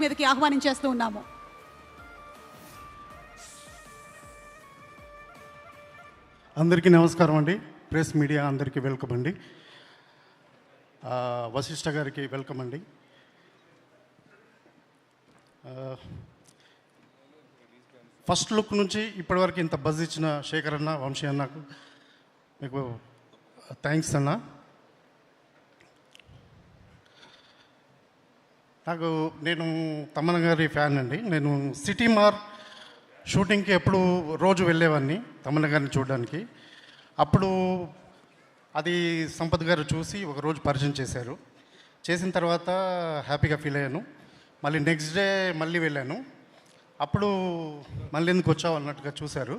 మీదకి ఆహ్వానించేస్తూ ఉన్నాము. అందరికీ నమస్కారం అండి. ప్రెస్ మీడియా అందరికీ వెల్కమ్ అండి. వశిష్ఠ గారికి వెల్కమ్ అండి. ఫస్ట్ లుక్ నుంచి ఇప్పటివరకు ఇంత బజ్ ఇచ్చిన శేఖర్ అన్న, వంశీ అన్నకు మీకు థ్యాంక్స్ అన్న. నేను తమన్ గారి ఫ్యాన్ అండి. నేను సిటీ మార్ షూటింగ్కి ఎప్పుడు రోజు వెళ్ళేవాడిని తమన్ గారిని చూడడానికి. అప్పుడు అది సంపత్ గారు చూసి ఒకరోజు పరిచయం చేశారు. చేసిన తర్వాత హ్యాపీగా ఫీల్ అయ్యాను. మళ్ళీ నెక్స్ట్ డే మళ్ళీ వెళ్ళాను. అప్పుడు మళ్ళీ ఎందుకు వచ్చావు అన్నట్టుగా చూశారు.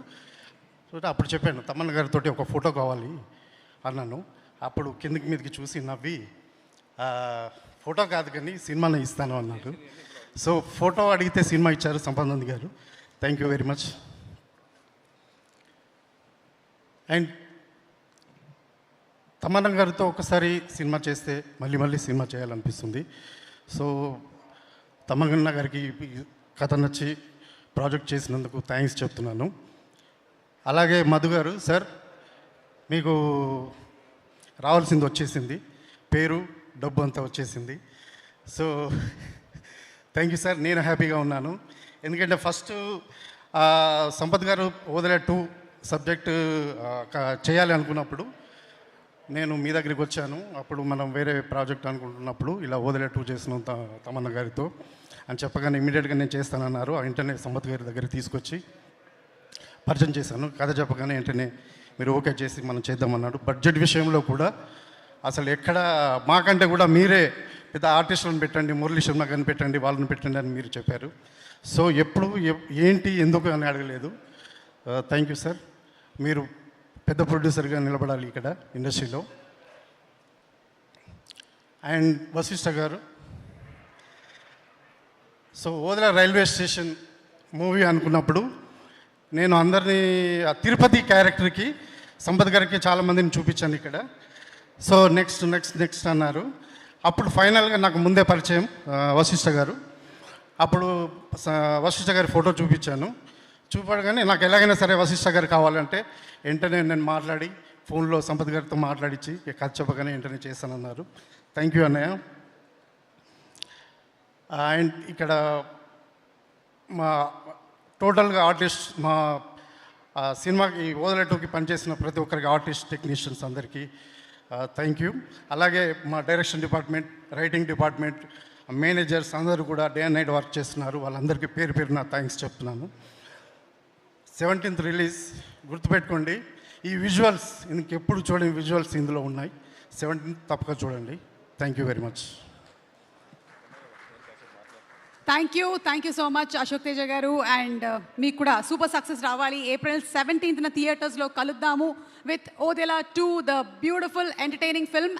అప్పుడు చెప్పాను తమన్ గారితో ఒక ఫోటో కావాలి అన్నాను. అప్పుడు కిందికి మీదకి చూసి నవ్వి ఫోటో కాదు కానీ సినిమానే ఇస్తాను అన్నారు. సో ఫోటో అడిగితే సినిమా ఇచ్చారు సంపత్ గారు. Thank you very much. And Tamannaah గారితో ఒకసారి సినిమా చేస్తే మళ్ళీ మళ్ళీ సినిమా చేయాలనిపిస్తుంది. సో తమన్నా గారికి కథ నచ్చి ప్రాజెక్ట్ చేసినందుకు థ్యాంక్స్ చెప్తున్నాను. అలాగే మధు గారు, సార్ మీకు రావాల్సింది వచ్చేసింది, పేరు డబ్బు అంతా వచ్చేసింది. So thank you sir. నేను హ్యాపీగా ఉన్నాను. ఎందుకంటే ఫస్ట్ సంపత్ గారు ఓదెలా 2 సబ్జెక్టు చేయాలి అనుకున్నప్పుడు నేను మీ దగ్గరికి వచ్చాను. అప్పుడు మనం వేరే ప్రాజెక్ట్ అనుకుంటున్నప్పుడు ఇలా ఓదెలా 2 చేసిన తమన్నా గారితో అని చెప్పగానే ఇమీడియట్గా నేను చేస్తానన్నారు. వెంటనే సంపత్ గారి దగ్గర తీసుకొచ్చి పరిచయం చేశాను. కథ చెప్పగానే వెంటనే మీరు ఓకే చేసి మనం చేద్దామన్నాడు. బడ్జెట్ విషయంలో కూడా అసలు ఎక్కడ మాకంటే కూడా మీరే పెద్ద ఆర్టిస్టులను పెట్టండి, మురళీ శర్మ గారిని పెట్టండి, వాళ్ళని పెట్టండి అని మీరు చెప్పారు. సో ఎప్పుడు ఏంటి ఎందుకు అని అడగలేదు. Thank you sir. మీరు పెద్ద ప్రొడ్యూసర్గా నిలబడాలి ఇక్కడ ఇండస్ట్రీలో. అండ్ వశిష్ఠ గారు, so Odela railway station movie అనుకున్నప్పుడు నేను అందరినీ తిరుపతి క్యారెక్టర్కి సంపత్ గారికి చాలామందిని చూపించాను ఇక్కడ. సో నెక్స్ట్ నెక్స్ట్ నెక్స్ట్ అన్నారు. అప్పుడు ఫైనల్గా నాకు ముందే పరిచయం వశిష్ఠ గారు. అప్పుడు వశిష్ఠ గారి ఫోటో చూపించాను. చూపడగానే నాకు ఎలాగైనా సరే వశిష్ఠ గారు కావాలంటే వెంటనే నేను మాట్లాడి ఫోన్లో సంపత్ గారితో మాట్లాడించి కథ చెప్పగానే వెంటనే చేస్తానన్నారు. థ్యాంక్ యూ అన్నయ్య. అండ్ ఇక్కడ మా టోటల్గా ఆర్టిస్ట్, మా సినిమాకి ఓదెలా 2కి పనిచేసిన ప్రతి ఒక్కరికి ఆర్టిస్ట్, టెక్నీషియన్స్ అందరికీ థ్యాంక్ యూ. అలాగే మా direction department, writing department, managers అందరూ కూడా డే అండ్ నైట్ వర్క్ చేస్తున్నారు. వాళ్ళందరికీ పేరు పేరున థ్యాంక్స్ చెప్తున్నాను. 17th రిలీజ్ గుర్తుపెట్టుకోండి. ఈ విజువల్స్ ఇంకెప్పుడు చూడని విజువల్స్ ఇందులో ఉన్నాయి. 17th తప్పక చూడండి. Thank you very much. Thank you so much Ashok Teja గారు. అండ్ మీకు కూడా సూపర్ సక్సెస్ రావాలి. April 17th థియేటర్స్లో కలుద్దాము with Odela 2, the beautiful entertaining film.